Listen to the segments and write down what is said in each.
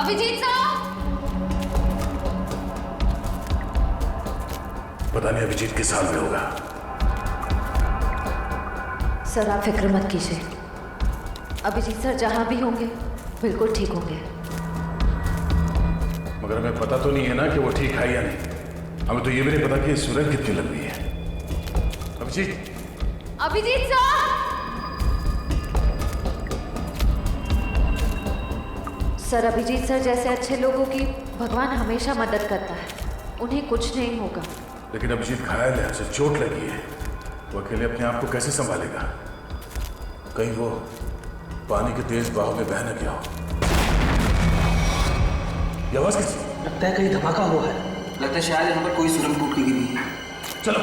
Abhijit sir! पता नहीं अभिजीत किस हाल में होगा। सर आप फिक्र मत कीजिए, अभिजीत सर जहां भी होंगे बिल्कुल ठीक होंगे। मगर हमें पता तो नहीं है ना कि वो ठीक है या नहीं। हमें तो ये भी नहीं पता कि सुरंग कितनी लंबी है। Abhijeet! Abhijit sir! Sir Abhijeet sir जैसे अच्छे लोगों की भगवान हमेशा मदद करता है, उन्हें कुछ नहीं होगा। लेकिन अभिजीत घायल है, उसे चोट लगी है। वो अकेले अपने आप को कैसे संभालेगा? कहीं वो पानी के तेज बहाव में बह न गया हो। ये आवाज किसकी? लगता है कहीं धमाका हुआ है। लगता है शायद यहाँ पर कोई सुरंग टूट के गिरी है। चलो।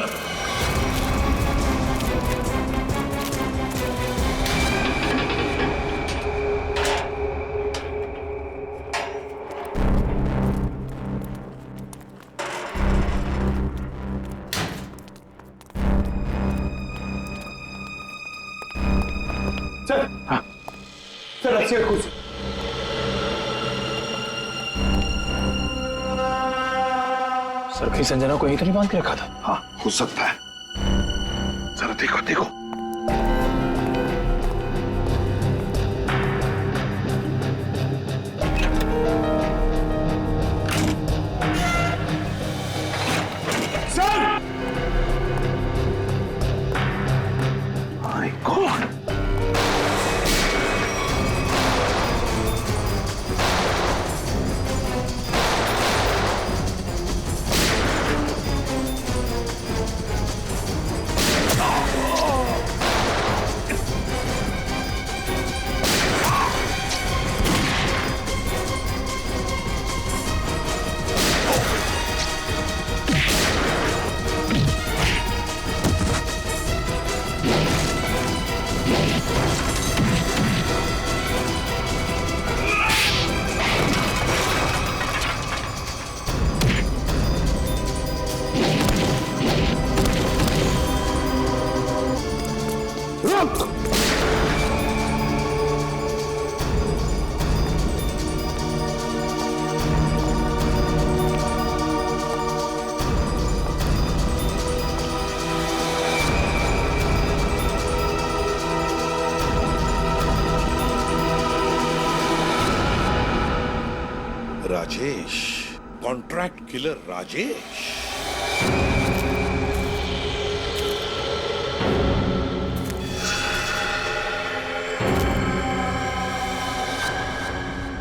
सर! हाँ सर, रस्सी और कुछ सर कहीं संजना को यहीं तो नहीं बांध के रखा था? हाँ हो सकता है। जरा देखो देखो। Sir! My God! Rajesh, contract killer Rajesh.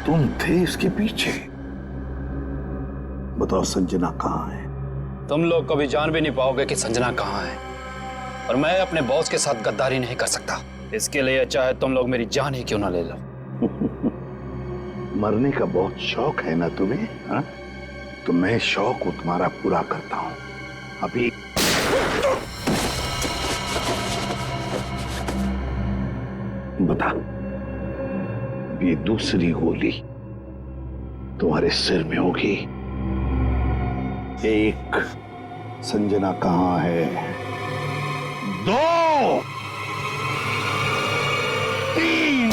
तुम थे इसके पीछे। बताओ संजना कहाँ है? तुम लोग कभी जान भी नहीं पाओगे कि संजना कहाँ है, और मैं अपने बॉस के साथ गद्दारी नहीं कर सकता। इसके लिए चाहे तुम लोग मेरी जान ही क्यों ना ले लो। मरने का बहुत शौक है ना तुम्हें? हा? तो मैं शौक तुम्हारा पूरा करता हूं अभी। बता, ये दूसरी गोली तुम्हारे सिर में होगी। एक, संजना कहाँ है? दो, तीन।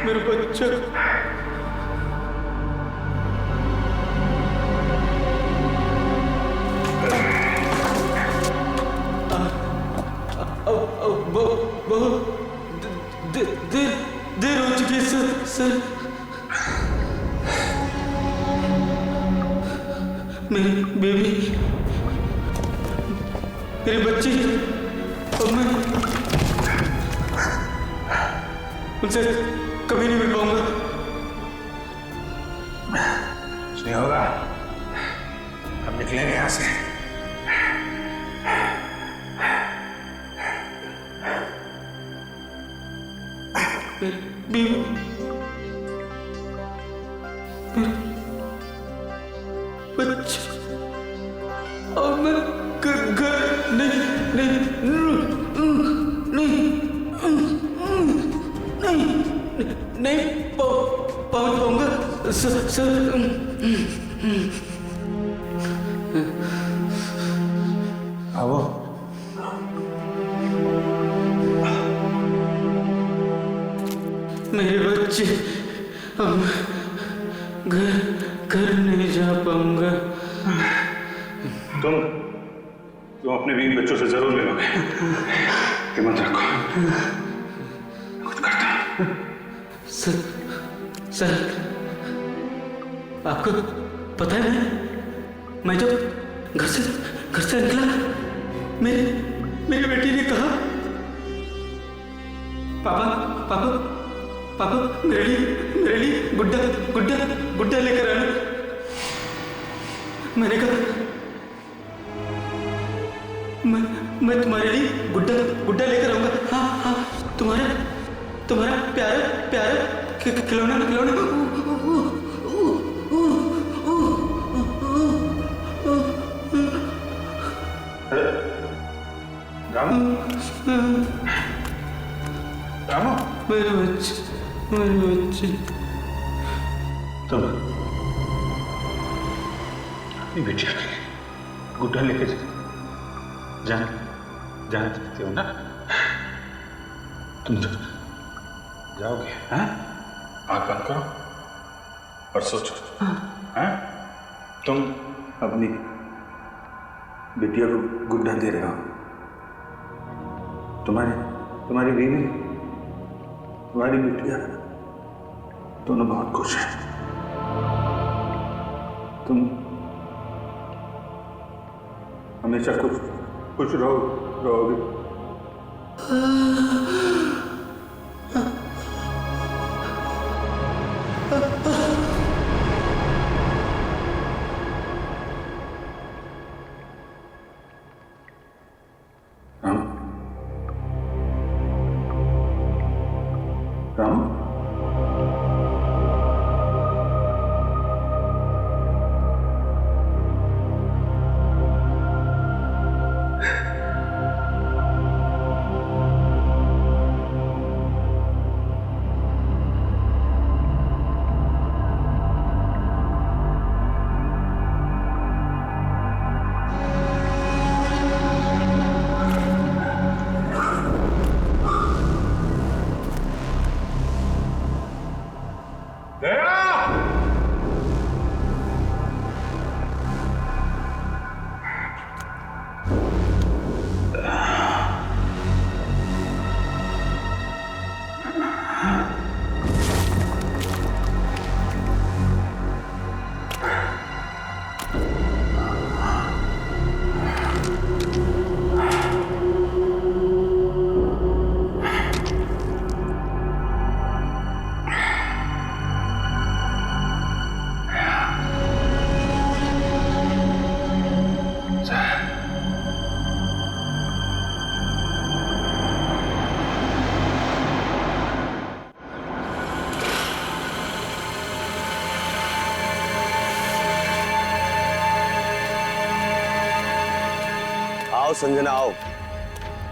मेरे बच्चे देर हो चुकी है सर। मेरी बेबी, मेरी बच्ची, और मैं उनसे कभी नहीं मिल पाऊंगा। नहीं होगा, हम निकलेंगे यहां से। बीवी, बच्चे, और मैं घर नहीं पहुंच पाऊंगा सर। आओ। मेरे बच्चे, अब घर नहीं जा पाऊंगा। तुम अपने बीवी बच्चों से जरूर मिलोगे, हिम्मत रखो, कुछ करता हूं। सर, आपको पता है मैं जब घर से निकला, मेरी बेटी ने कहा, पापा मेरे लिए गुड्डा लेकर आना। मैंने कहा मैं तुम्हारे लिए गुड्डा लेकर आऊंगा। हाँ, तुम्हारा प्यारा खिलौना। रामू, मेरे बच्चे, तुम अपनी बेटिया के लिए गुड्डा लेके जान सकते हो ना? तुम जाओगे? हाँ? आँख बंद करो और सोचो। हाँ? तुम अपनी बिटिया को गुड्डा दे रहे हो, तुम्हारी बीवी, तुम्हारी बिटिया दोनों बहुत खुश हैं। तुम हमेशा खुश रहोगे। राम, आओ संजना आओ,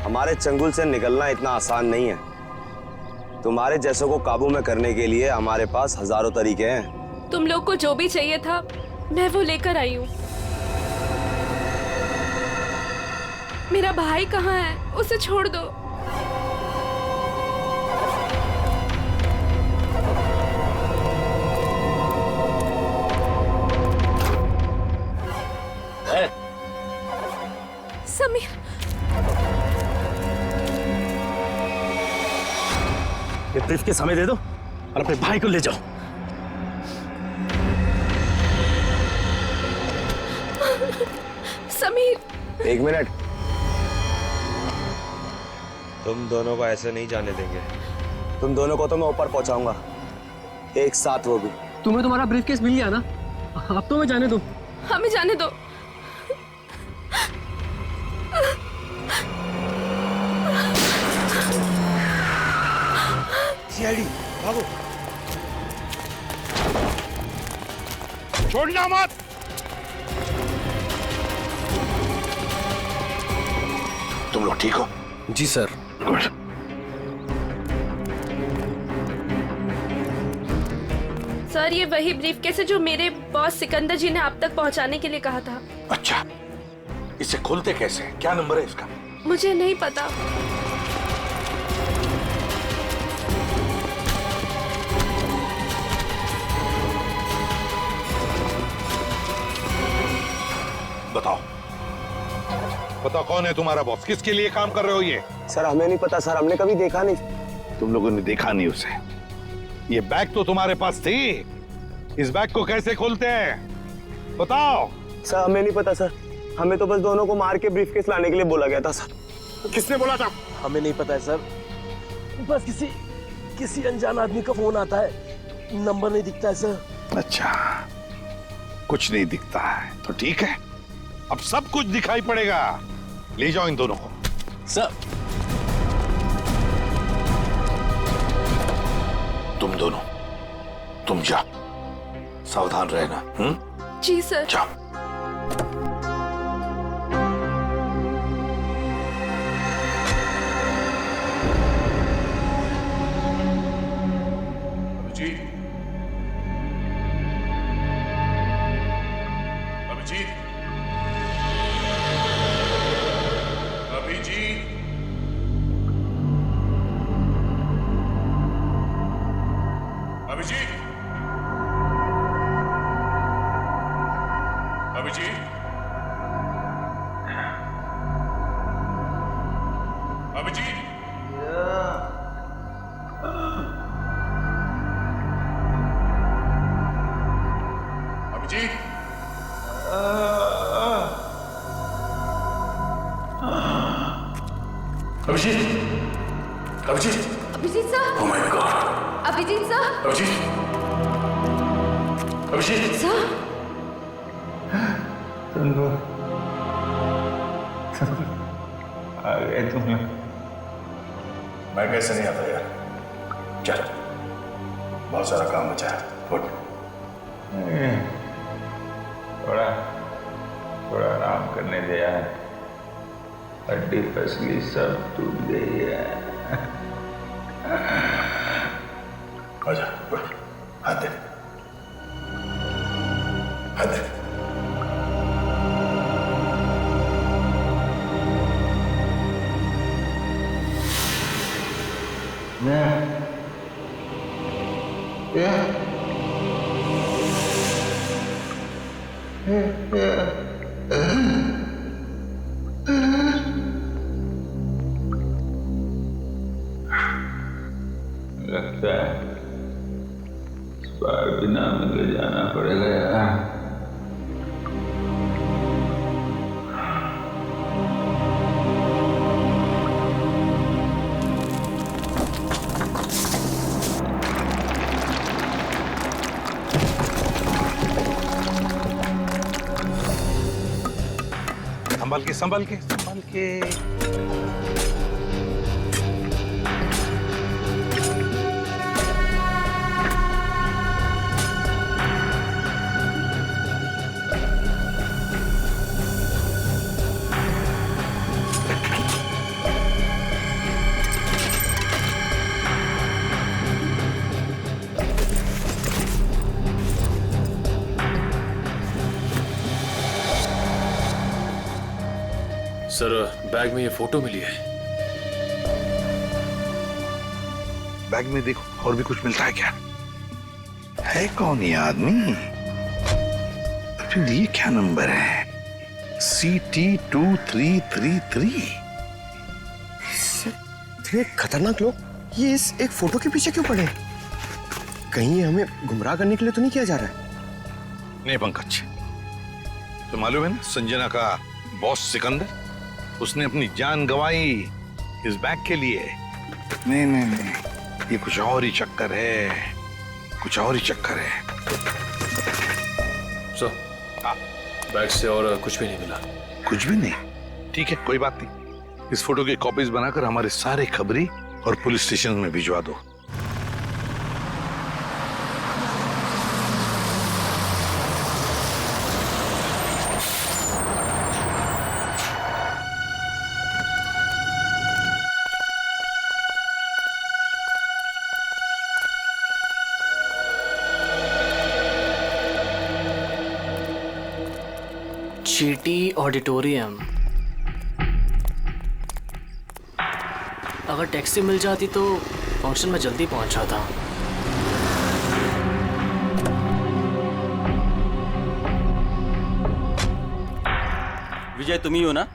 हमारे चंगुल से निकलना इतना आसान नहीं है। तुम्हारे जैसों को काबू में करने के लिए हमारे पास हजारों तरीके हैं। तुम लोग को जो भी चाहिए था मैं वो लेकर आई हूँ। मेरा भाई कहाँ है? उसे छोड़ दो। समीर, ये ब्रीफकेस हमें दे दो और अपने भाई को ले जाओ। समीर, एक मिनट, तुम दोनों को ऐसे नहीं जाने देंगे। तुम दोनों को तो मैं ऊपर पहुंचाऊंगा, एक साथ वो भी। तुम्हें तुम्हारा ब्रीफकेस मिल गया ना, अब तो मैं जाने दो। हमें जाने दो। आईडी, भागो। छोड़ना मत। तुम लोग ठीक हो? जी सर। गुड। सर ये वही ब्रीफकेस है जो मेरे बॉस सिकंदर जी ने आप तक पहुंचाने के लिए कहा था। अच्छा, इसे खोलते कैसे? क्या नंबर है इसका? मुझे नहीं पता। बताओ, बताओ कौन है तुम्हारा बॉस? किसके लिए काम कर रहे हो ये? सर हमें नहीं पता सर, हमने कभी देखा नहीं। तुम लोगों ने देखा नहीं उसे? ये बैग तो तुम्हारे पास थी, इस बैग को कैसे खोलते हैं बताओ? सर हमें नहीं पता सर, हमें तो बस दोनों को मार के ब्रीफकेस लाने के लिए बोला गया था सर। किसने बोला था? हमें नहीं पता है सर, बस किसी अनजान आदमी का फोन आता है, नंबर नहीं दिखता है सर। अच्छा, कुछ नहीं दिखता है तो ठीक है, अब सब कुछ दिखाई पड़ेगा। ले जाओ इन दोनों को। सर तुम दोनों, तुम जाओ, सावधान रहना। जी सर। जाओ। Abhijit, Abhijit, Abhijit, Abhijit, Abhijit, Abhijit, Abhijit, Abhijit, Abhijit, Abhijit sir, oh my God, Abhijit sir, Abhijit, Abhijit, sir, आ गए तुम लोग। मैं कैसे नहीं आता यार, चल बहुत सारा काम बचा है, उठ। थोड़ा थोड़ा आराम करने दे यार, हड्डी पसली सब टूट गई है। आजा, उठ, हाथ दे, हाथ दे। लगता है इस बार बिना मिले जाना पड़ेगा यार। संभल के, संभल के, संभल के। सर बैग में ये फोटो मिली है। बैग में देखो और भी कुछ मिलता है क्या? है कौन ये आदमी? फिर ये क्या नंबर है? CT2333। इतने खतरनाक लोग ये इस एक फोटो के पीछे क्यों पड़े? कहीं ये हमें गुमराह करने के लिए तो नहीं किया जा रहा है? नहीं पंकज, तो मालूम है ना संजना का बॉस सिकंदर, उसने अपनी जान गंवाई इस बैग के लिए। नहीं नहीं नहीं, ये कुछ और ही चक्कर है, कुछ और ही चक्कर है। सर बैग से और कुछ भी नहीं मिला। कुछ भी नहीं? ठीक है, कोई बात नहीं। इस फोटो की कॉपीज बनाकर हमारे सारे खबरी और पुलिस स्टेशन में भिजवा दो। चीटी ऑडिटोरियम। अगर टैक्सी मिल जाती तो फंक्शन में जल्दी पहुंच जाता। विजय तुम ही हो ना?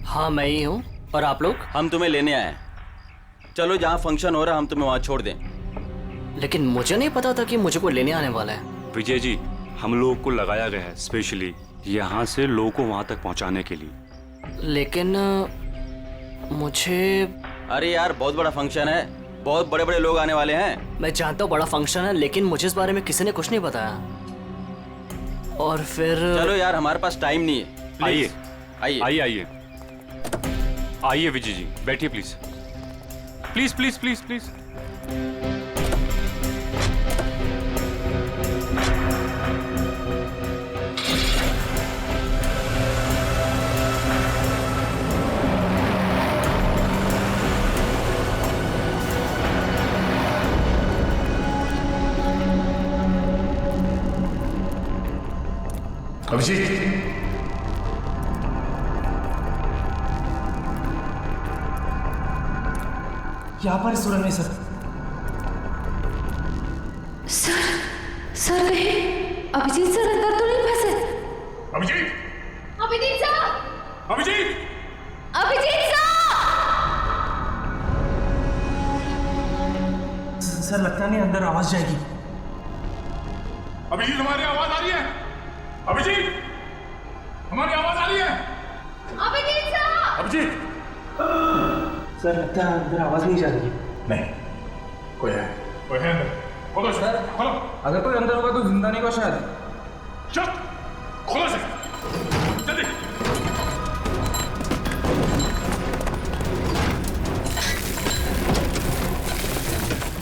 हाँ मैं ही हूँ। और आप लोग? हम तुम्हें लेने आए। चलो जहाँ फंक्शन हो रहा हम तुम्हें वहाँ छोड़ दें। लेकिन मुझे नहीं पता था कि मुझे कोई लेने आने वाला है। विजय जी, हम लोगों को लगाया गया है स्पेशली यहाँ से लोगों को वहाँ तक पहुँचाने के लिए। लेकिन मुझे... अरे यार बहुत बड़ा फंक्शन है, बहुत बड़े बड़े लोग आने वाले हैं। मैं जानता हूँ बड़ा फंक्शन है, लेकिन मुझे इस बारे में किसी ने कुछ नहीं बताया। और फिर चलो यार हमारे पास टाइम नहीं है। आइए आइए आइए आइए आइए विजय जी, बैठिए please please please please please. Abhijeet, यहाँ पर सुरंग में सर। सर कहीं अभिजीत सर अंदर तो नहीं फंसे? Abhijeet, Abhijit sir! Abhijit, Abhijit sir! Sir लगता नहीं अंदर आवाज जाएगी। अभिजीत हमारी आवाज आ रही है? अभिजीत, हमारी आवाज आ रही है? अभिजीत सर! अभिजीत, सर लगता है अंदर आवाज नहीं जा रही है। नहीं, कोई है अंदर। खोलो सर, खोलो। अगर कोई अंदर होगा तो जिंदा नहीं होगा शायद। चल, खोलो सर, जल्दी।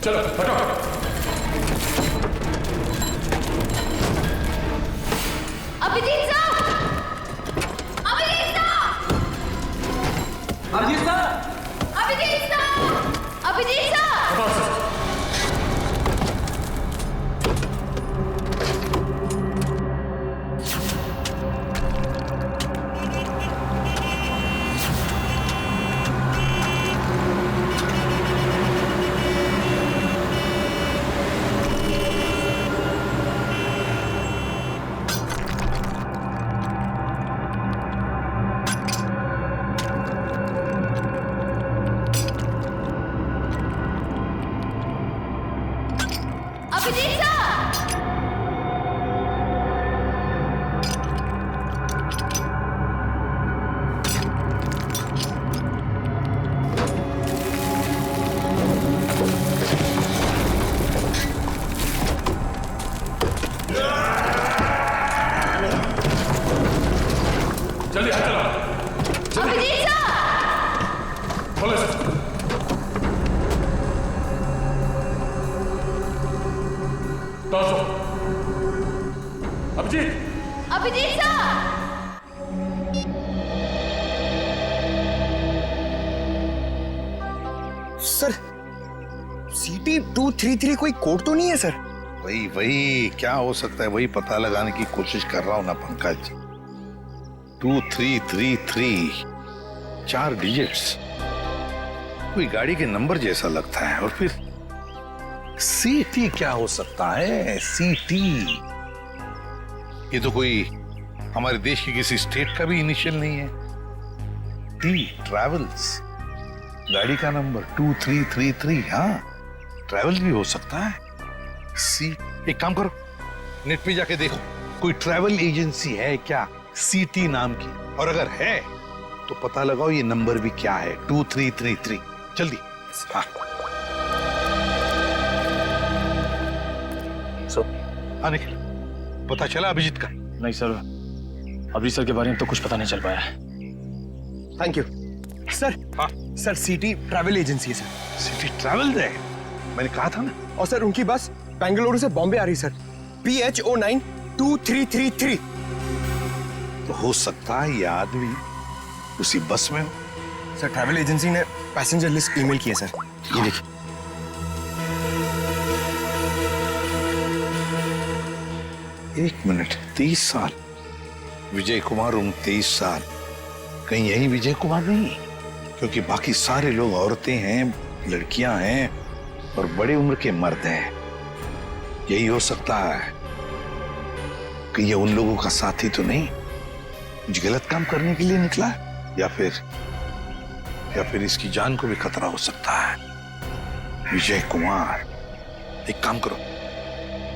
चलो हटो। Abhijeet sir! Abhijeet sir! Abhijeet sir! Abhijeet sir! Abhijeet sir! Abhijeet sir! जल्दी हाथ चलाओ। अभिजीत सर! खोलो sir. Abhijit, Abhijit sir! Sir CT 233 कोई कोड तो नहीं है सर? वही क्या हो सकता है, वही पता लगाने की कोशिश कर रहा हूं ना पंकज। 2333, 4 डिजिट्स, कोई गाड़ी के नंबर जैसा लगता है। और फिर CT क्या हो सकता है? CT, ये तो कोई हमारे देश की किसी स्टेट का भी इनिशियल नहीं है। T ट्रैवल्स, गाड़ी का नंबर 2333। हाँ, ट्रैवल भी हो सकता है। सी, एक काम करो, नेट पे जाके देखो कोई ट्रैवल एजेंसी है क्या CT नाम की, और अगर है तो पता लगाओ ये नंबर भी क्या है, 2333। जल्दी। हाँ। हाँ निखिल, पता चला अभिजीत का? नहीं सर, अभिजीत सर के बारे में तो कुछ पता नहीं चल पाया है। Thank you sir. हाँ सर CT ट्रैवल एजेंसी है सर। CT ट्रैवल है, मैंने कहा था ना। और सर उनकी बस बेंगलुरु से बॉम्बे आ रही सर, PH09 2333। तो हो सकता है ये आदमी उसी बस में हो। सर ट्रैवल एजेंसी ने पैसेंजर लिस्ट ईमेल की है सर, ये देखिए। 1 मिनट, 30 साल विजय कुमार उम्र 23 साल, कहीं यही विजय कुमार नहीं? क्योंकि बाकी सारे लोग औरतें हैं, लड़कियां हैं और बड़ी उम्र के मर्द हैं। यही हो सकता है कि ये उन लोगों का साथी तो नहीं, कुछ गलत काम करने के लिए निकला है, या फिर इसकी जान को भी खतरा हो सकता है। विजय कुमार, एक काम करो,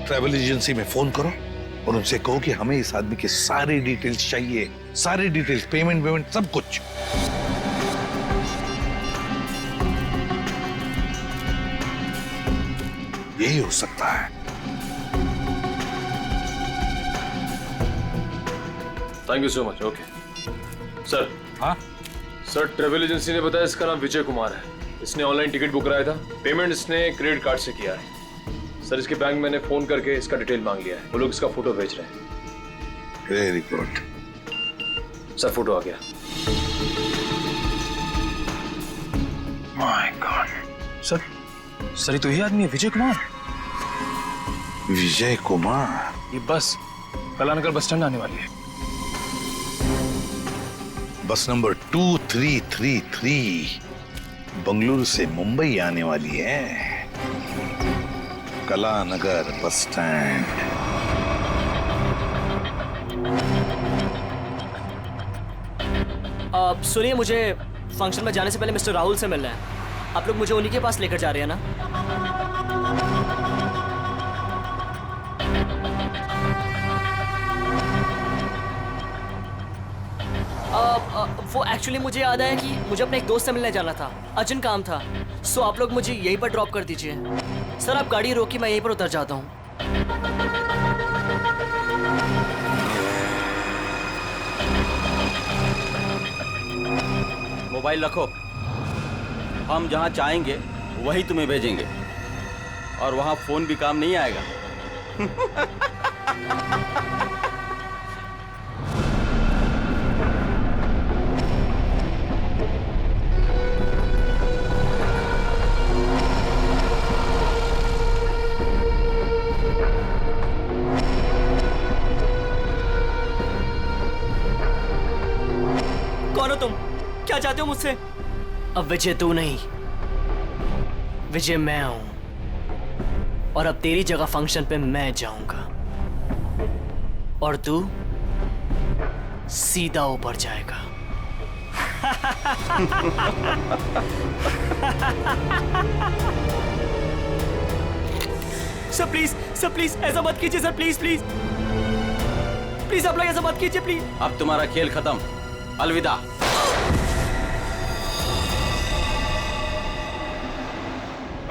ट्रैवल एजेंसी में फोन करो और उनसे कहो कि हमें इस आदमी के सारे डिटेल्स चाहिए, सारे डिटेल्स, पेमेंट सब कुछ। यही हो सकता है। Thank you so much. Okay sir. हाँ सर, ट्रेवल एजेंसी ने बताया इसका नाम विजय कुमार है। इसने ऑनलाइन टिकट बुक कराया था, पेमेंट इसने क्रेडिट कार्ड से किया है। सर, इसके बैंक मैंने फोन करके इसका डिटेल मांग लिया है, वो लोग इसका फोटो भेज रहे हैं। Very good. सर, फोटो आ गया। My God. सर ये तो यही आदमी है, विजय कुमार। विजय कुमार? ये बस कलानगर बस स्टैंड आने वाली है। बस नंबर 2333 बंगलुरु से मुंबई आने वाली है। Kalanagar bus stand. सुनिए, मुझे फंक्शन में जाने से पहले मिस्टर राहुल से मिलना है। आप लोग मुझे उन्हीं के पास लेकर जा रहे हैं ना? वो एक्चुअली मुझे याद आया कि मुझे अपने एक दोस्त से मिलने जाना था, अर्जेंट काम था। सो आप लोग मुझे यहीं पर ड्रॉप कर दीजिए। सर, आप गाड़ी रोकी, मैं यहीं पर उतर जाता हूँ। मोबाइल रखो, हम जहाँ चाहेंगे वही तुम्हें भेजेंगे, और वहाँ फोन भी काम नहीं आएगा। कौन हो तुम? क्या चाहते हो मुझसे? अब विजय तू नहीं, विजय मैं हूं, और अब तेरी जगह फंक्शन पे मैं जाऊंगा और तू सीधा ऊपर जाएगा। सर प्लीज ऐसा मत कीजिए सर, प्लीज प्लीज प्लीज आप लोग ऐसा मत कीजिए प्लीज। अब तुम्हारा खेल खत्म, अलविदा।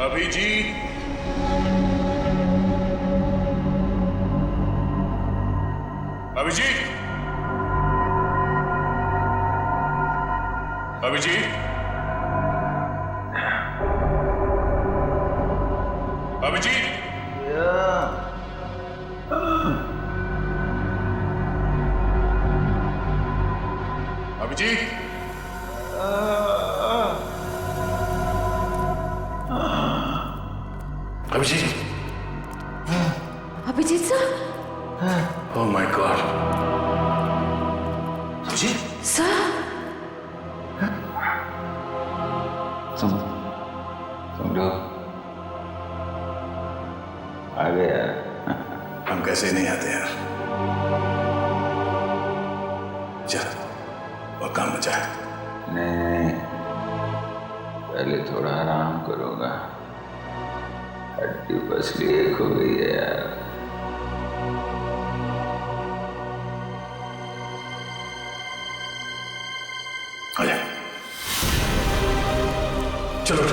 Abhijeet, Abhijit, Abhijit, Abhijit, Abhijit, Abhijit, Abhijit sir. Oh my God. Abhijit sir, तुम लोग आ गए यार। हम कैसे नहीं आते यार। चल, और काम बचा है। नहीं, पहले थोड़ा आराम करूंगा, हड्डी पसली एक हो गई है यार। आ जा, चलो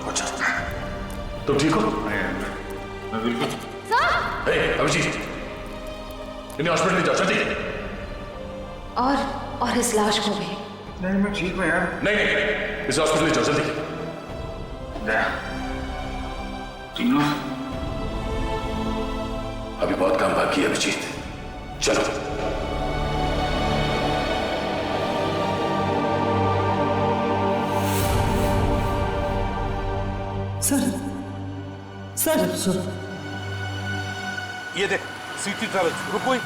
अच्छा। तुम ठीक हो? मैं बिल्कुल। हे अभिजीत, इन्हें हॉस्पिटल ले जाओ जल्दी। और इस लाश को भी। नहीं, मैं ठीक हूँ यार। नहीं, इस हॉस्पिटल ले जाओ जल्दी। तीनों अभी बहुत काम बाकी है अभिजीत, चलो। सर ये देख, सीटी ट्रैवल्स, रुको ही।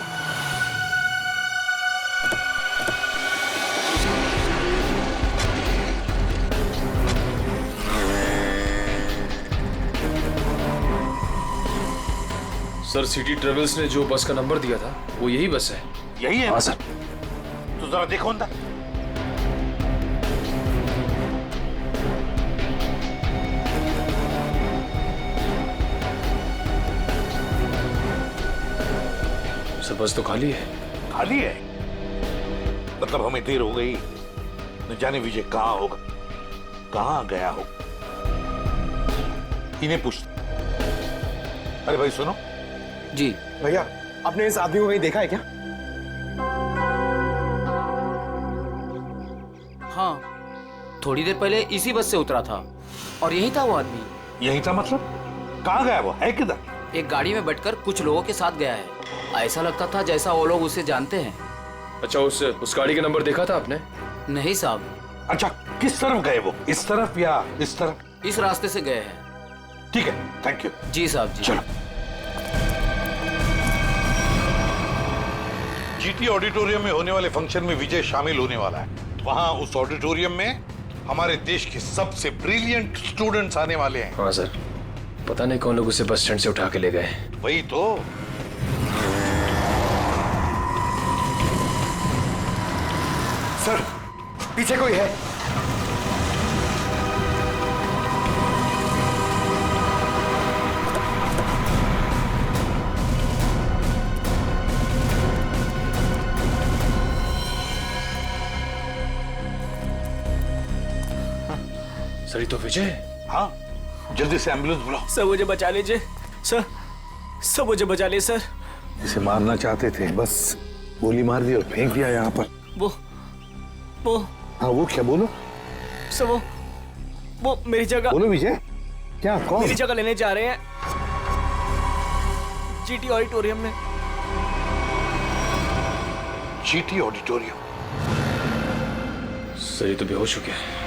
सर सिटी ट्रेवल्स ने जो बस का नंबर दिया था वो यही बस है। यही है? हाँ सर। तो जरा देखो अंदर। सर बस तो खाली है। खाली है? मतलब हमें देर हो गई, न जाने विजय कहाँ होगा, कहाँ गया हो। इन्हें पूछ। अरे भाई सुनो। जी भैया, आपने इस आदमी को कहीं देखा है क्या? हाँ, थोड़ी देर पहले इसी बस से उतरा था और यही था वो आदमी। यही था मतलब? कहाँ गया वो? है किधर? एक गाड़ी में बैठकर कुछ लोगों के साथ गया है। ऐसा लगता था जैसा वो लोग उसे जानते हैं। अच्छा, उस गाड़ी का नंबर देखा था आपने? नहीं साहब। अच्छा, किस तरफ गए वो? इस तरफ या इस तरफ? इस रास्ते से गए हैं। ठीक है, थैंक यू। जी साहब जी। चलो। जीटी ऑडिटोरियम में होने वाले फंक्शन में विजय शामिल होने वाला है। वहां उस ऑडिटोरियम में हमारे देश के सबसे ब्रिलियंट स्टूडेंट्स आने वाले हैं। हाँ सर, पता नहीं कौन लोग उसे बस स्टैंड से उठा के ले गए। वही तो। सर, पीछे कोई है। सर ये तो विजय। हाँ, जल्दी से एम्बुलेंस बुलाओ। सर मुझे बचा लीजिए सर मुझे बचा लीजिए सर। इसे मारना चाहते थे, बस गोली मार दी और फेंक दिया यहाँ पर। वो हाँ, वो क्या? बोलो सर। वो मेरी जगह। बोलो विजय, क्या? कौन? मेरी जगह लेने जा रहे हैं जीटी ऑडिटोरियम में। GT auditorium? सर ये तो बेहोश हो गया है।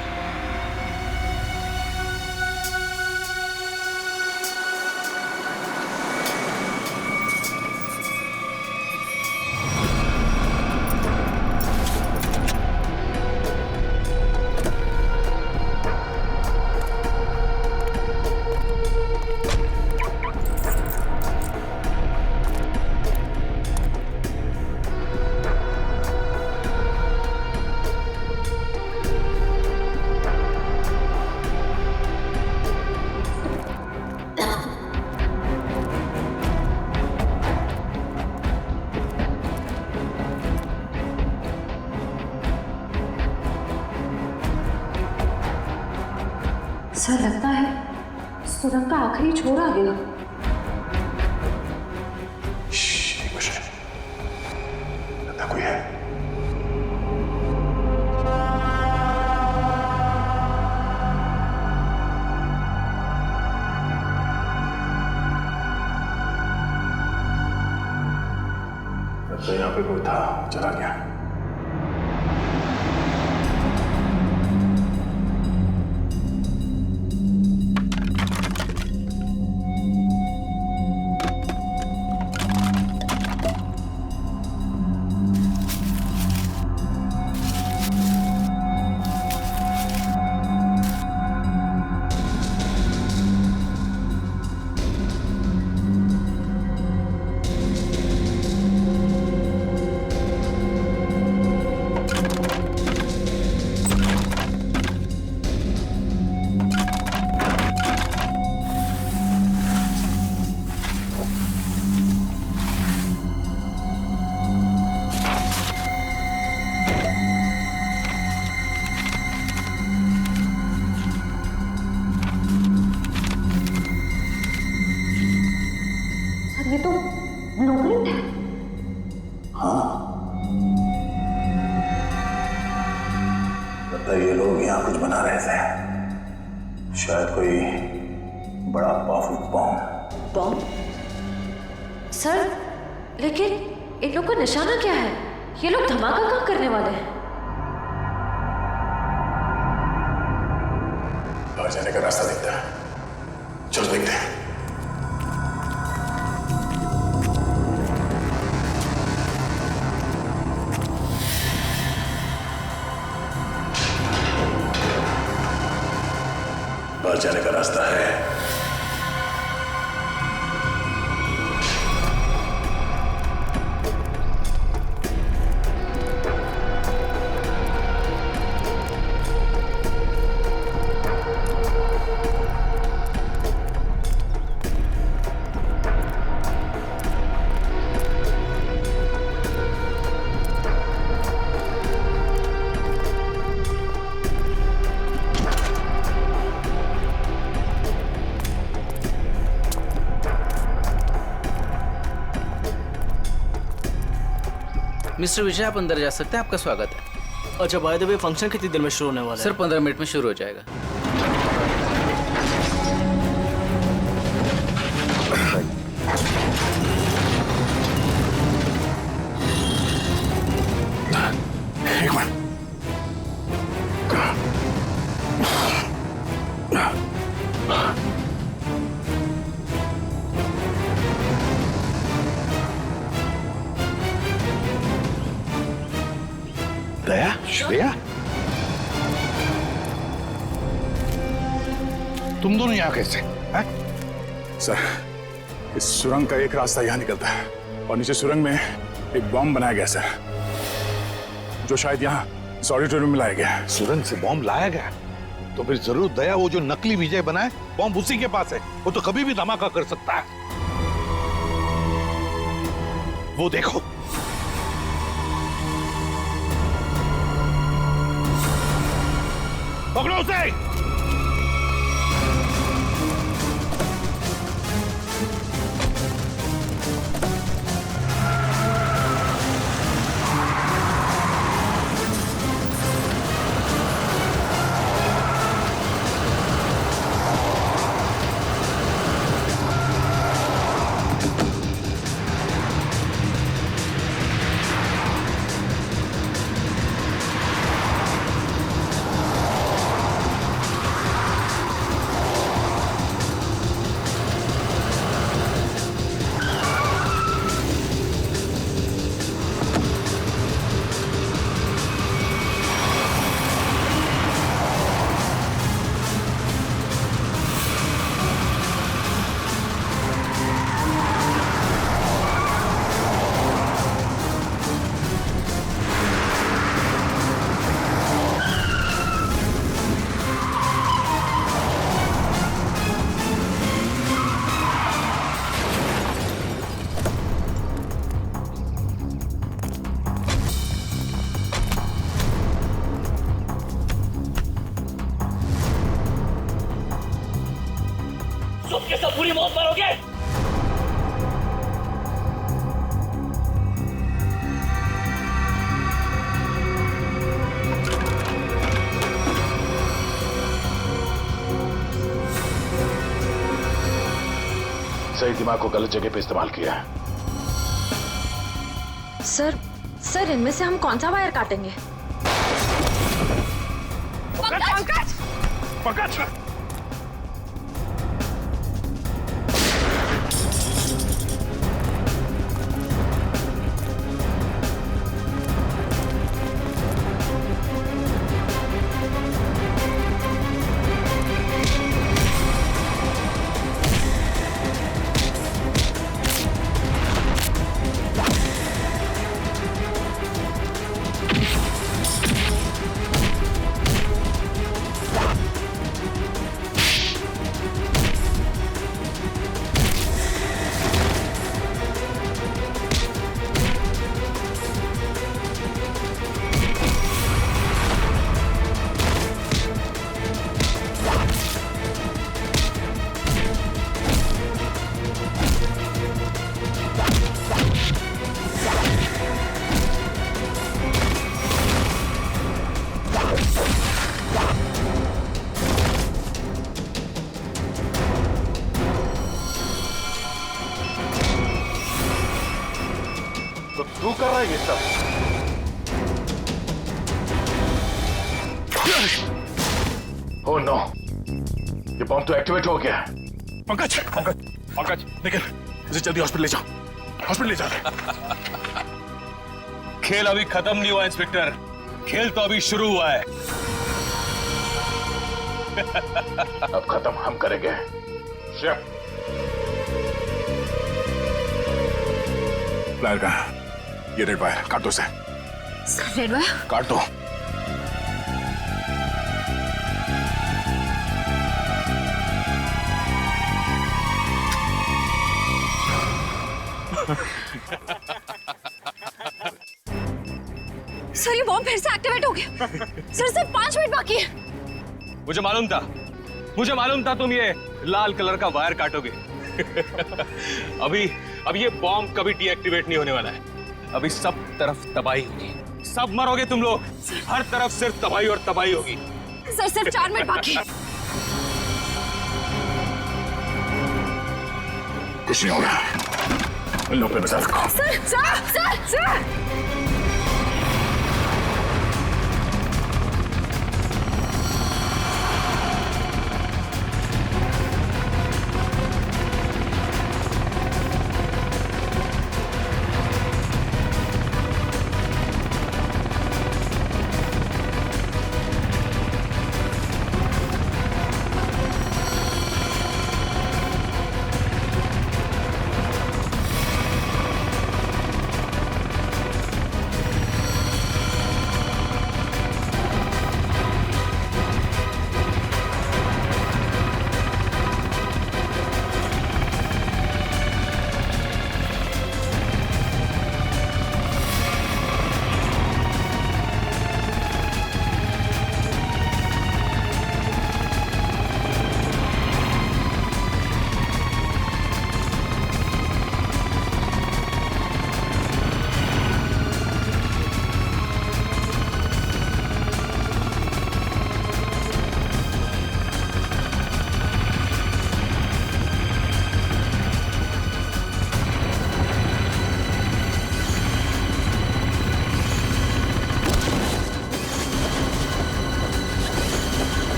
सर लगता है सुरंग का आखिरी छोर आ गया। लगता कोई है। लगता यहाँ पे कोई था, चला गया। ये तो ब्लूप्रिंट है। हाँ, लगता है ये लोग यहाँ कुछ बना रहे थे। शायद कोई बड़ा पावरफुल बॉम्ब। सर, लेकिन इन लोग का निशाना क्या है? ये लोग धमाका कहाँ करने वाले हैं? बाहर जाने का रास्ता दिखता है, चलो देखते हैं। बाहर जाने का रास्ता है। मिस्टर विजय, आप अंदर जा सकते हैं, आपका स्वागत है। अच्छा, बाय द वे फंक्शन कितनी देर में शुरू होने वाला है? सर 15 मिनट में शुरू हो जाएगा। एक मिनट। दया, श्रेया, तुम दोनों यहाँ कैसे हैं? सर, इस सुरंग का एक रास्ता यहाँ निकलता है और नीचे सुरंग में एक बॉम्ब बनाया गया सर, जो शायद यहाँ इस ऑडिटोरियम में लाया गया है। सुरंग से बॉम्ब लाया गया तो फिर जरूर दया वो जो नकली विजय बनाए बॉम्ब उसी के पास है। वो तो कभी भी धमाका कर सकता है। वो देखो, पकड़ो उसे। सबके सब पूरी मौत मरोगे। सही दिमाग को गलत जगह पे इस्तेमाल किया है। सर इनमें से हम कौन सा वायर काटेंगे? पंकज! पंकज! तू कर रहा है ये सब? ओह नो, ये बॉम्ब तो एक्टिवेट हो गया। पंकज, पंकज, पंकज, निकल, इसे जल्दी हॉस्पिटल ले जाओ, हॉस्पिटल ले जाओ। खेल अभी खत्म नहीं हुआ इंस्पेक्टर, खेल तो अभी शुरू हुआ है। अब खत्म हम करेंगे। प्लायर कहाँ? ये रेड वायर काट दो उसे। रेड वायर काट दो। सर ये बॉम्ब फिर से एक्टिवेट हो गया। सर सिर्फ 5 मिनट बाकी है। मुझे मालूम था तुम ये लाल कलर का वायर काटोगे। अब ये बॉम्ब कभी डीएक्टिवेट नहीं होने वाला है। अभी सब तरफ तबाही होगी, सब मरोगे तुम लोग, हर तरफ सिर्फ तबाही और तबाही होगी। सर सिर्फ 4 मिनट बाकी। कुछ नहीं होगा, इन लोगों पे नजर रखो। सर।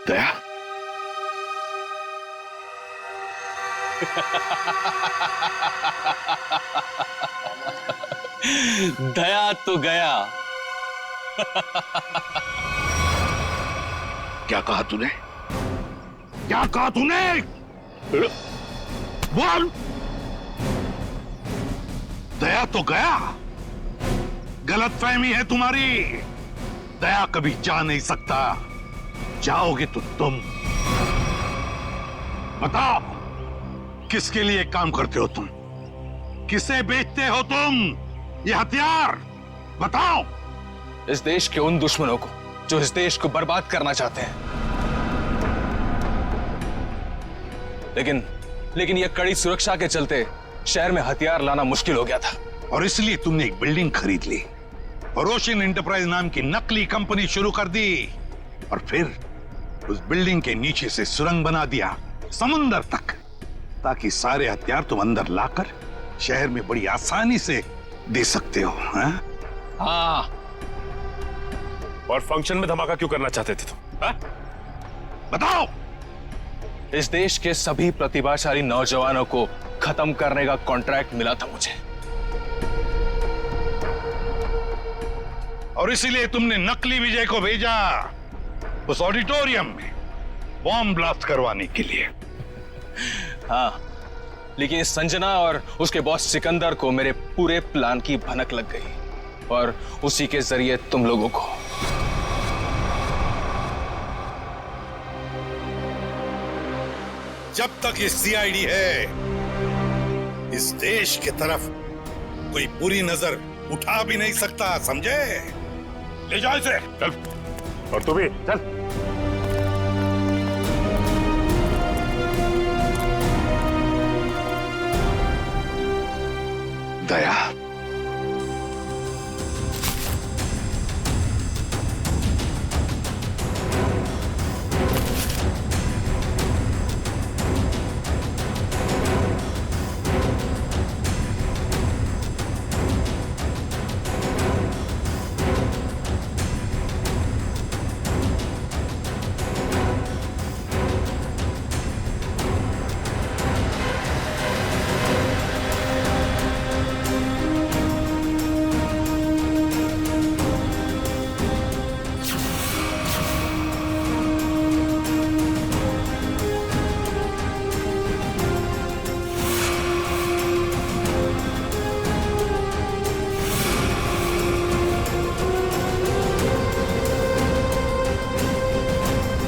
दया? दया तो गया। क्या कहा तूने? क्या कहा तूने? बोल। दया तो गया? गलतफहमी है तुम्हारी। दया कभी जा नहीं सकता। जाओगे तो तुम। बताओ, किसके लिए काम करते हो तुम? किसे बेचते हो तुम? ये हथियार बताओ। इस देश के उन दुश्मनों को जो इस देश को बर्बाद करना चाहते हैं। लेकिन यह कड़ी सुरक्षा के चलते शहर में हथियार लाना मुश्किल हो गया था। और इसलिए तुमने एक बिल्डिंग खरीद ली और ओशियन एंटरप्राइज नाम की नकली कंपनी शुरू कर दी, और फिर उस बिल्डिंग के नीचे से सुरंग बना दिया समुंदर तक, ताकि सारे हथियार तुम अंदर लाकर शहर में बड़ी आसानी से दे सकते हो। हाँ। और फंक्शन में धमाका क्यों करना चाहते थे तुम? बताओ। इस देश के सभी प्रतिभाशाली नौजवानों को खत्म करने का कॉन्ट्रैक्ट मिला था मुझे, और इसीलिए तुमने नकली विजय को भेजा उस ऑडिटोरियम में बॉम्ब ब्लास्ट करवाने के लिए। हाँ, लेकिन संजना और उसके बॉस सिकंदर को मेरे पूरे प्लान की भनक लग गई, और उसी के जरिए तुम लोगों को। जब तक ये सीआईडी है, इस देश की तरफ कोई बुरी नजर उठा भी नहीं सकता, समझे? ले जाओ इसे। चल। और तू भी चल।